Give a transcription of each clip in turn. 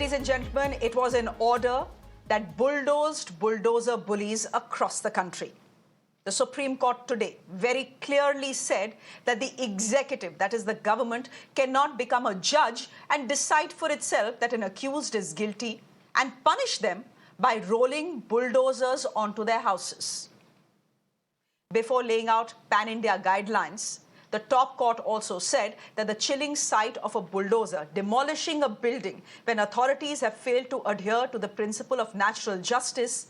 Ladies and gentlemen, it was an order that bulldozed bulldozer bullies across the country. The Supreme Court today very clearly said that the executive, that is the government, cannot become a judge and decide for itself that an accused is guilty and punish them by rolling bulldozers onto their houses. Before laying out pan-India guidelines, the top court also said that the chilling sight of a bulldozer demolishing a building when authorities have failed to adhere to the principle of natural justice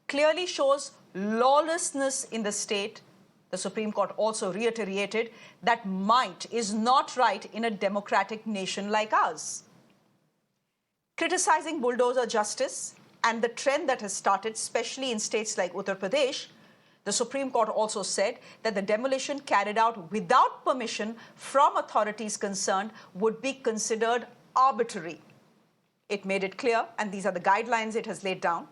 clearly shows lawlessness in the state. The Supreme Court also reiterated that might is not right in a democratic nation like ours. Criticizing bulldozer justice and the trend that has started, especially in states like Uttar Pradesh, the Supreme Court also said that the demolition carried out without permission from authorities concerned would be considered arbitrary. It made it clear, and these are the guidelines it has laid down,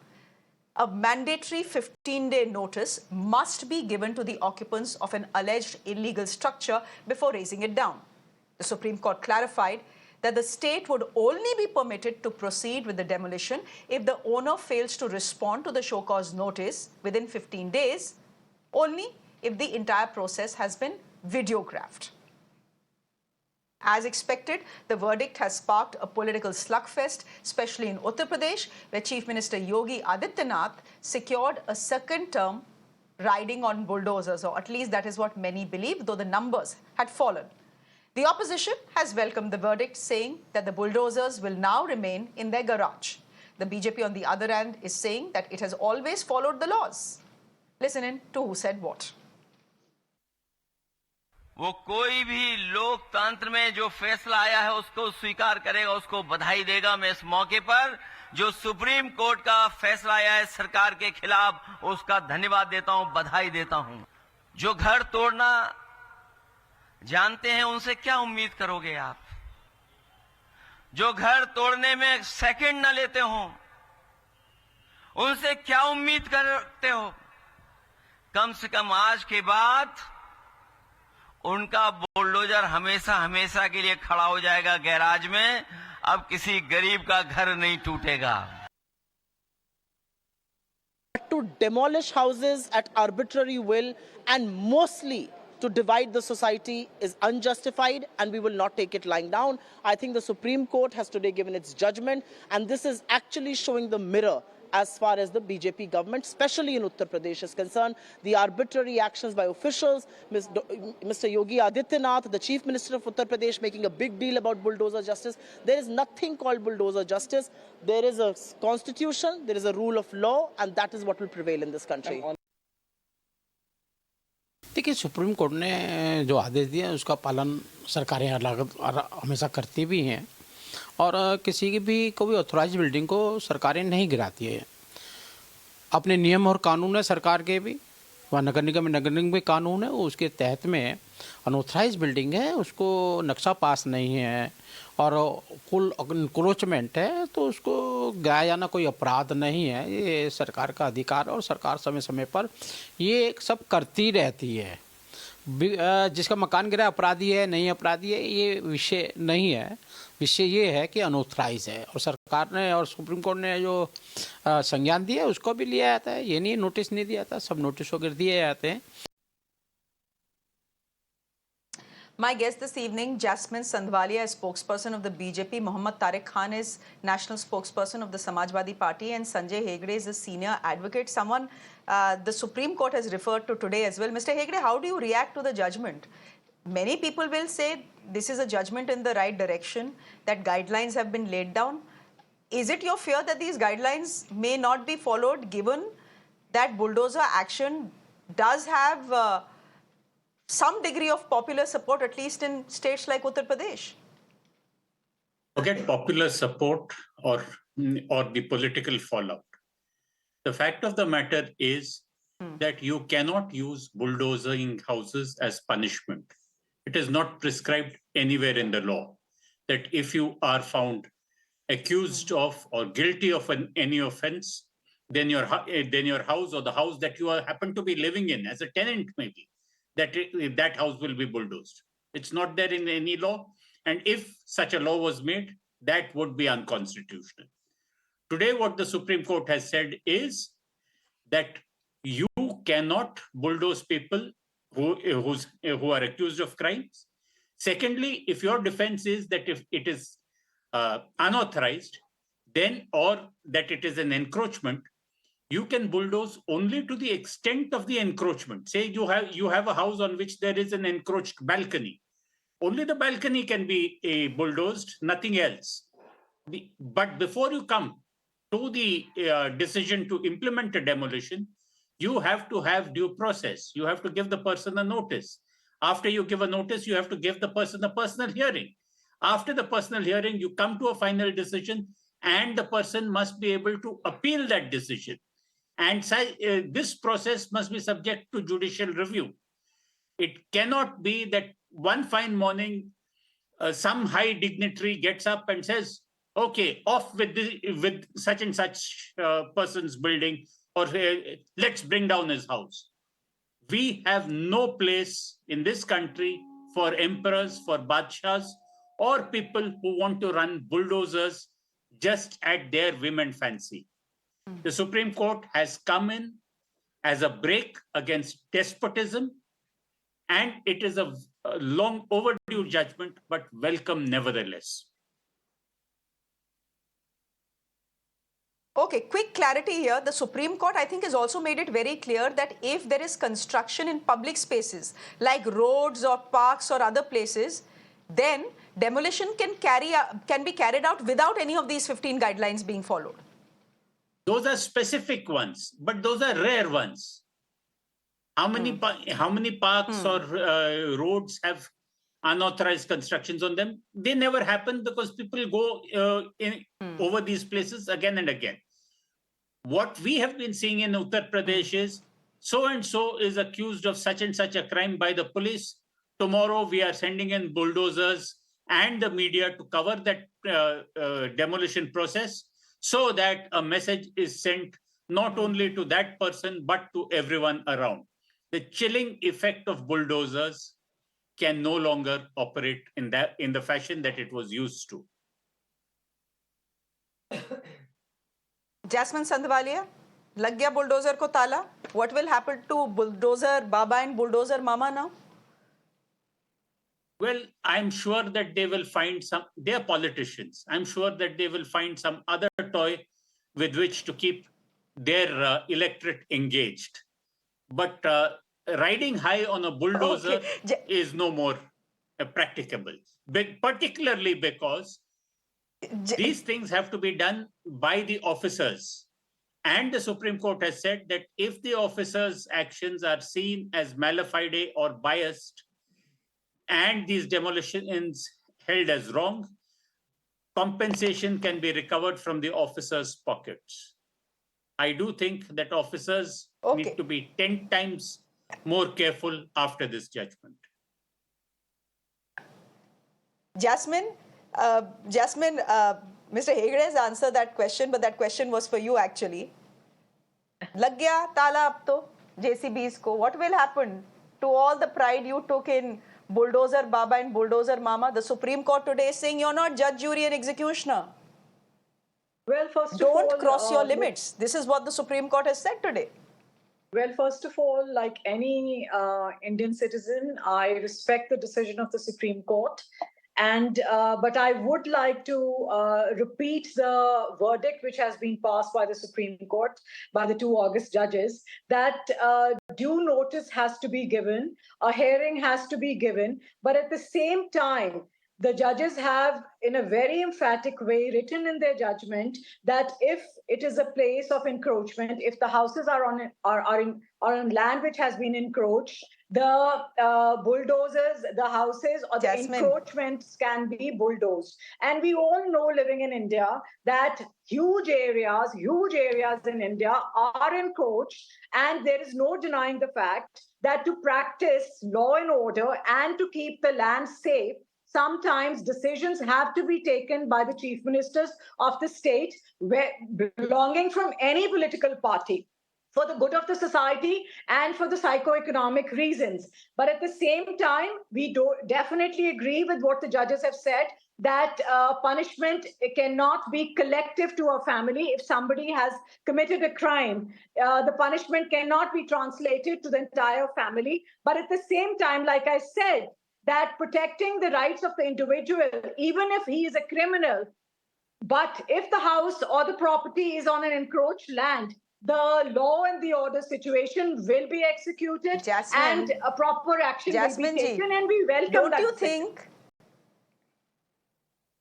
a mandatory 15-day notice must be given to the occupants of an alleged illegal structure before raising it down. The Supreme Court clarified that the state would only be permitted to proceed with the demolition if the owner fails to respond to the show cause notice within 15 days, only if the entire process has been videographed. As expected, the verdict has sparked a political slugfest, especially in Uttar Pradesh, where Chief Minister Yogi Adityanath secured a second term riding on bulldozers, or at least that is what many believe, though the numbers had fallen. The opposition has welcomed the verdict, saying that the bulldozers will now remain in their garage. The BJP, on the other hand, is saying that it has always followed the laws. Listen in to who said what. वो कोई भी लोकतंत्र में जो फैसला आया है उसको स्वीकार करेगा, उसको बधाई देगा। मैं इस मौके पर जो सुप्रीम कोर्ट का फैसला आया है सरकार के खिलाफ, उसका धन्यवाद देता हूं, बधाई देता हूं। जो घर तोड़ना जानते हैं उनसे क्या उम्मीद करोगे आप? जो घर तोड़ने में सेकंड न लेते हो उनसे क्या उम्मीद करते हो? कम से कम आज के बाद उनका बुलडोजर हमेशा हमेशा के लिए खड़ा हो जाएगा गैराज में। अब किसी गरीब का घर नहीं टूटेगा। To demolish houses at arbitrary will and mostly to divide the society is unjustified, and we will not take it lying down. I think the Supreme Court has today given its judgment, and this is actually showing the mirror as far as the BJP government, especially in Uttar Pradesh, is concerned. The arbitrary actions by officials, Mr. Yogi Adityanath, the Chief Minister of Uttar Pradesh, making a big deal about bulldozer justice. There is nothing called bulldozer justice. There is a constitution, there is a rule of law, and that is what will prevail in this country. देखिए, supreme court ने जो आदेश दिया उसका पालन सरकारें हमेशा करती भी हैं, और किसी की भी कोई ऑथोराइज बिल्डिंग को सरकारें नहीं गिराती है। अपने नियम और कानून है सरकार के भी, वहाँ नगर निगम में कानून है, उसके तहत में अनऑथराइज बिल्डिंग है उसको नक्शा पास नहीं है और कुल इंक्रोचमेंट है तो उसको गिराया जाना कोई अपराध नहीं है। ये सरकार का अधिकार, और सरकार समय समय पर ये सब करती रहती है। जिसका मकान गिरा अपराधी है नहीं अपराधी है ये विषय नहीं है। विषय ये है कि अनऑथराइज है, और सरकार ने और सुप्रीम कोर्ट ने जो संज्ञान दिया उसको भी लिया जाता है। ये नहीं नोटिस नहीं दिया जाता, सब नोटिस वगैरह दिए जाते हैं। My guest this evening, Jasmine Sandhwalia, is spokesperson of the BJP. Mohammad Tariq Khan is national spokesperson of the Samajwadi Party, and Sanjay Hegde is a senior advocate. Someone the Supreme Court has referred to today as well. Mr. Hegde, how do you react to the judgment? Many people will say this is a judgment in the right direction, that guidelines have been laid down. Is it your fear that these guidelines may not be followed, given that bulldozer action does have some degree of popular support, at least in states like Uttar Pradesh? Forget popular support or the political fallout. The fact of the matter is that you cannot use bulldozing houses as punishment. It is not prescribed anywhere in the law that if you are found accused of or guilty of any offense, then your house or the house that you happen to be living in as a tenant maybe, that house will be bulldozed. It's not there in any law. And if such a law was made, that would be unconstitutional. Today, what the Supreme Court has said is that you cannot bulldoze people who are accused of crimes. Secondly, if your defense is that if it is unauthorized, then or that it is an encroachment, you can bulldoze only to the extent of the encroachment. Say you have a house on which there is an encroached balcony. Only the balcony can be bulldozed, nothing else. But before you come to the decision to implement a demolition, you have to have due process. You have to give the person a notice. After you give a notice, you have to give the person a personal hearing. After the personal hearing, you come to a final decision, and the person must be able to appeal that decision. And this process must be subject to judicial review. It cannot be that one fine morning, some high dignitary gets up and says, okay, off with such and such person's building, or let's bring down his house. We have no place in this country for emperors, for badshahs, or people who want to run bulldozers just at their whim and fancy. The Supreme Court has come in as a break against despotism, and it is a long overdue judgment, but welcome nevertheless. Okay, quick clarity here. The Supreme Court, I think, has also made it very clear that if there is construction in public spaces like roads or parks or other places, then demolition can be carried out without any of these 15 guidelines being followed. Those are specific ones, but those are rare ones. How many parks or roads have unauthorized constructions on them? They never happen because people go over these places again and again. What we have been seeing in Uttar Pradesh is so-and-so is accused of such and such a crime by the police. Tomorrow we are sending in bulldozers and the media to cover that demolition process, so that a message is sent not only to that person, but to everyone around. The chilling effect of bulldozers can no longer operate in the fashion that it was used to. Jasmine Sandhwalia, lag gaya bulldozer ko tala. What will happen to bulldozer Baba and bulldozer Mama now? Well, I'm sure that they will find they're politicians. I'm sure that they will find some other toy with which to keep their electorate engaged. But riding high on a bulldozer is no more practicable, particularly because these things have to be done by the officers. And the Supreme Court has said that if the officers' actions are seen as mala fide or biased, and these demolitions held as wrong, compensation can be recovered from the officers' pockets. I do think that officers need to be 10 times more careful after this judgment. Jasmine, Mr. Hegde has answered that question, but that question was for you actually. Lag gaya tala ab to JCBs ko. What will happen to all the pride you took in Bulldozer Baba and Bulldozer Mama? The Supreme Court today is saying you're not judge, jury and executioner. Well, first of all, don't cross your limits. This is what the Supreme Court has said today. Well, first of all, like any Indian citizen, I respect the decision of the Supreme Court. And but I would like to repeat the verdict which has been passed by the Supreme Court, by the 2 August judges, that due notice has to be given, a hearing has to be given, but at the same time, the judges have, in a very emphatic way, written in their judgment that if it is a place of encroachment, if the houses are on land which has been encroached, the bulldozers, the houses, or the encroachments can be bulldozed. And we all know, living in India, that huge areas in India are encroached, and there is no denying the fact that to practice law and order and to keep the land safe, sometimes decisions have to be taken by the chief ministers of the state, belonging from any political party, for the good of the society and for the socio-economic reasons. But at the same time, we definitely agree with what the judges have said, that punishment cannot be collective to a family. If somebody has committed a crime, the punishment cannot be translated to the entire family. But at the same time, like I said, that protecting the rights of the individual, even if he is a criminal, but if the house or the property is on an encroached land, the law and the order situation will be executed, Jasmine, and a proper action will Jasmine be ji, taken, and we welcome don't that you decision. think?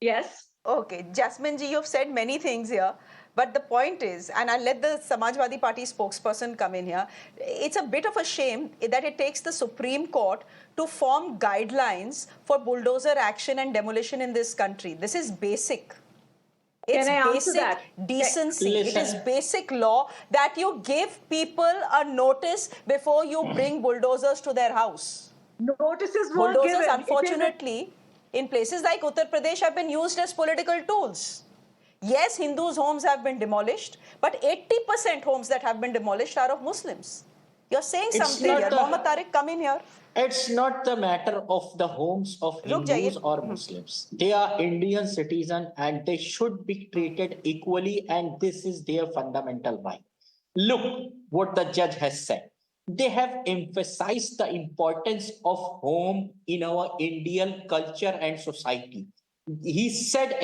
Yes. Okay, Jasmine ji, you've said many things here, but the point is, and I'll let the Samajwadi Party spokesperson come in here, it's a bit of a shame that it takes the Supreme Court to form guidelines for bulldozer action and demolition in this country. This is basic. It's Can I answer basic that? decency. It is Listen. basic law that you give people a notice before you bring bulldozers to their house. Notices were Bulldozers, given. unfortunately, in places like Uttar Pradesh have been used as political tools. Yes, Hindus' homes have been demolished, but 80% homes that have been demolished are of Muslims. You're saying It's something not here. the- Mohammed Tariq, come in here. It's not the matter of the homes of Ruk Hindus jaiye. or Muslims. They are Indian citizens and they should be treated equally, and this is their fundamental right. Look what the judge has said. They have emphasized the importance of home in our Indian culture and society. He said,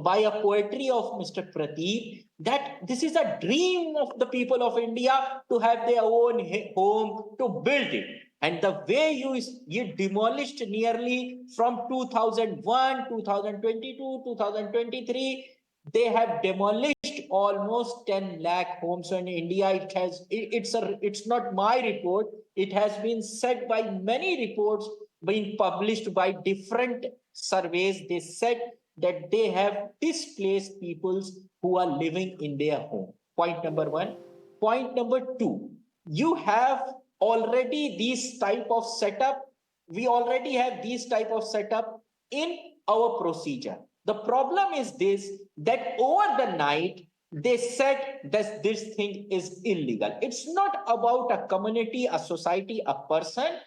by a poetry of Mr. Pradeep, that this is a dream of the people of India to have their own home, to build it. And the way you demolished nearly from 2001, 2022, 2023, they have demolished almost 10 lakh homes in India. It's not my report. It has been said by many reports being published by different surveys. They said that they have displaced peoples who are living in their home. Point number one. Point number two, you have already these type of setup. We already have these type of setup in our procedure. The problem is this, that over the night, they said that this thing is illegal. It's not about a community, a society, a person.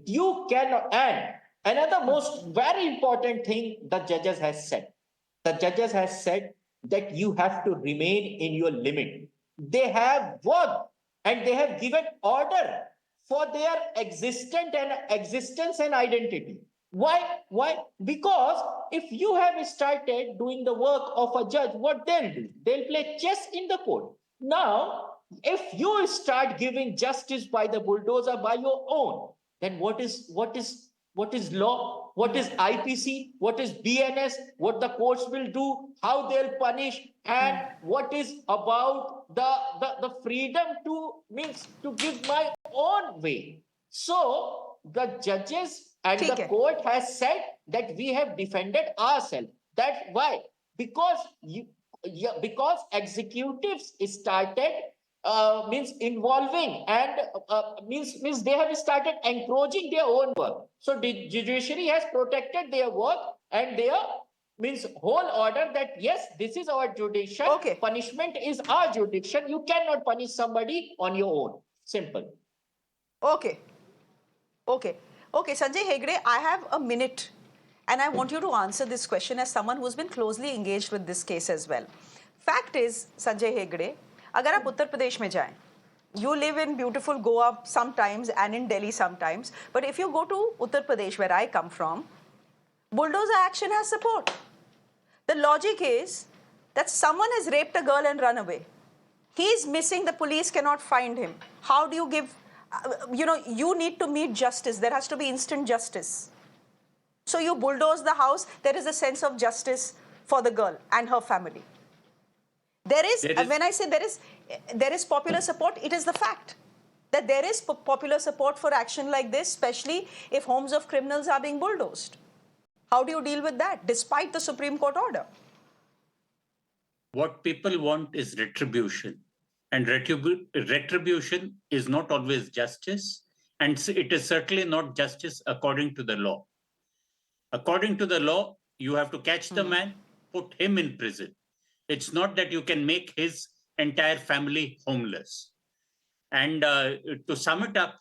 You cannot, and another most very important thing the judges has said. The judges has said that you have to remain in your limit. They have worked and they have given order for their existence and identity. Why? Because if you have started doing the work of a judge, what they'll do? They'll play chess in the court. Now, if you start giving justice by the bulldozer by your own, then what is law? What is IPC? What is BNS? What the courts will do? How they'll punish? And what is about the freedom to give my own way? So the judges and the court has said that we have defended ourselves. That's why, because executives started means involving and means they have started encroaching their own work. So the judiciary has protected their work and their means whole order that yes, this is our jurisdiction. Okay. Punishment is our jurisdiction. You cannot punish somebody on your own. Simple. Okay, Sanjay Hegde, I have a minute and I want you to answer this question as someone who's been closely engaged with this case as well. Fact is, Sanjay Hegde, अगर आप उत्तर प्रदेश में जाएं, you live in beautiful Goa sometimes and in Delhi sometimes, but if you go to Uttar Pradesh, where I come from, bulldozer action has support. The logic is that someone has raped a girl and run away. He is missing, the police cannot find him. How do you give, you need to meet justice. There has to be instant justice. So you bulldoze the house, there is a sense of justice for the girl and her family. When I say there is popular support, it is the fact that there is popular support for action like this, especially if homes of criminals are being bulldozed. How do you deal with that, despite the Supreme Court order? What people want is retribution. And retribution is not always justice. And it is certainly not justice according to the law. According to the law, you have to catch the man, put him in prison. It's not that you can make his entire family homeless. And to sum it up,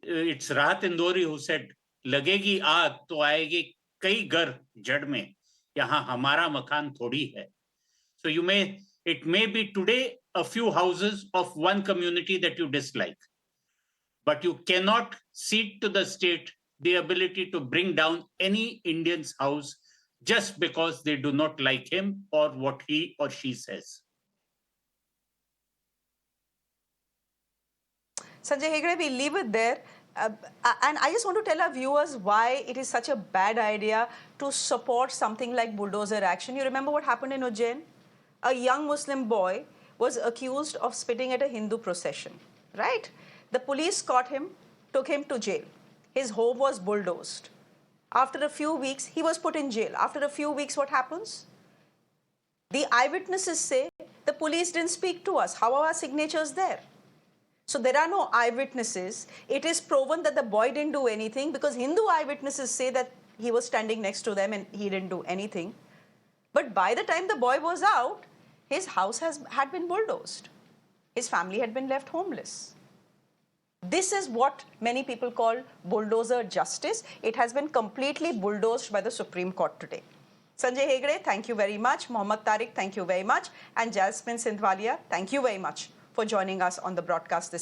it's Rahat Indori who said, "Lagegi aag to aayegi कई घर जड़ में, यहाँ हमारा मकान थोड़ी है. So it may be today a few houses of one community that you dislike, but you cannot cede to the state the ability to bring down any Indian's house just because they do not like him or what he or she says. Sanjay Hegde, we leave it there. And I just want to tell our viewers why it is such a bad idea to support something like bulldozer action. You remember what happened in Ujjain? A young Muslim boy was accused of spitting at a Hindu procession, right? The police caught him, took him to jail. His home was bulldozed. After a few weeks, he was put in jail. After a few weeks, what happens? The eyewitnesses say, the police didn't speak to us. How are our signatures there? So there are no eyewitnesses. It is proven that the boy didn't do anything because Hindu eyewitnesses say that he was standing next to them and he didn't do anything. But by the time the boy was out, his house had been bulldozed. His family had been left homeless. This is what many people call bulldozer justice. It has been completely bulldozed by the Supreme Court today. Sanjay Hegde, thank you very much. Mohammad Tariq, thank you very much. And Jasmine Sindhwalia, thank you very much for joining us on the broadcast this